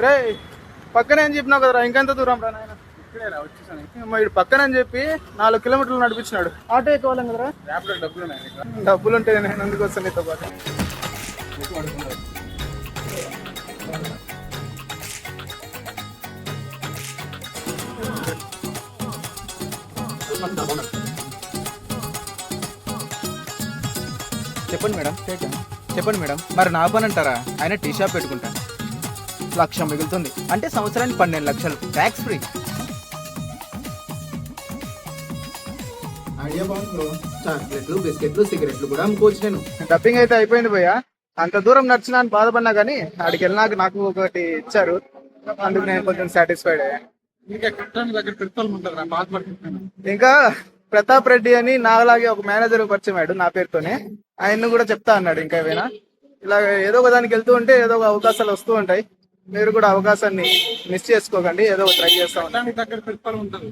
రే పక్కనే అని చెప్పినావు కదరా, ఇంకెంత దూరం రా నాయన. ఇక్కడే రా వచ్చేసాను. ఇటు పక్కన అని చెప్పి 4 కిలోమీటర్లు నడిపించినాడు. ఆటో ఎక్కోవాలం కదరా. ర్యాపిడో డబ్బులు ఉన్నాయి నీకు? డబ్బులు ఉంటే నేను ఎందుకు వస్తాను నీతో పాటు. ఎక్కువ అడుగుతున్నారు. చెప్పండి మేడం. చెప్పండి మేడం. మరి నా పని అంటారా? ఆయన టీ షాప్ పెట్టుకుంటా. 1,00,000 మిగులుతుంది అంటే సంవత్సరానికి 12 లక్షలు ట్యాక్స్ ఫ్రీ. ఐడియా బాగుంది బ్రో. చాక్లెట్లు, బిస్కెట్లు, సిగరెట్లు కూడా అమ్ముకోవచ్చు నేను. డబ్బింగ్ అయితే అయిపోయింది భయ్యా. అంత దూరం నడిచినా అని బాధపడినా కానీ ఆడికి వెళ్ళినాక నాకు ఒకటి ఇచ్చారు, అందుకు నేను కొంచెం సాటిస్ఫైడ్ అయ్యా. ఇంకా కట్టడానికి దగ్గర పెడతాను ఉంటారు. నా బాధపడుతున్నాను. ఇంకా ప్రతాప్ రెడ్డి అని నాలాగే ఒక మేనేజర్ పరిచయం అయ్యాడు నా పేరుతోనే. ఆయన్ని కూడా చెప్తా అన్నాడు ఇంకా ఏమైనా ఇలా ఏదో ఒక దానికి వెళ్తూ ఉంటే ఏదో ఒక అవకాశాలు వస్తూ ఉంటాయి. మీరు కూడా అవకాశాన్ని మిస్ చేసుకోకండి, ఏదో ఒక ట్రై చేస్తా ఉంటాను. కట్టడానికి దగ్గర పెడతారు ఉంటారు.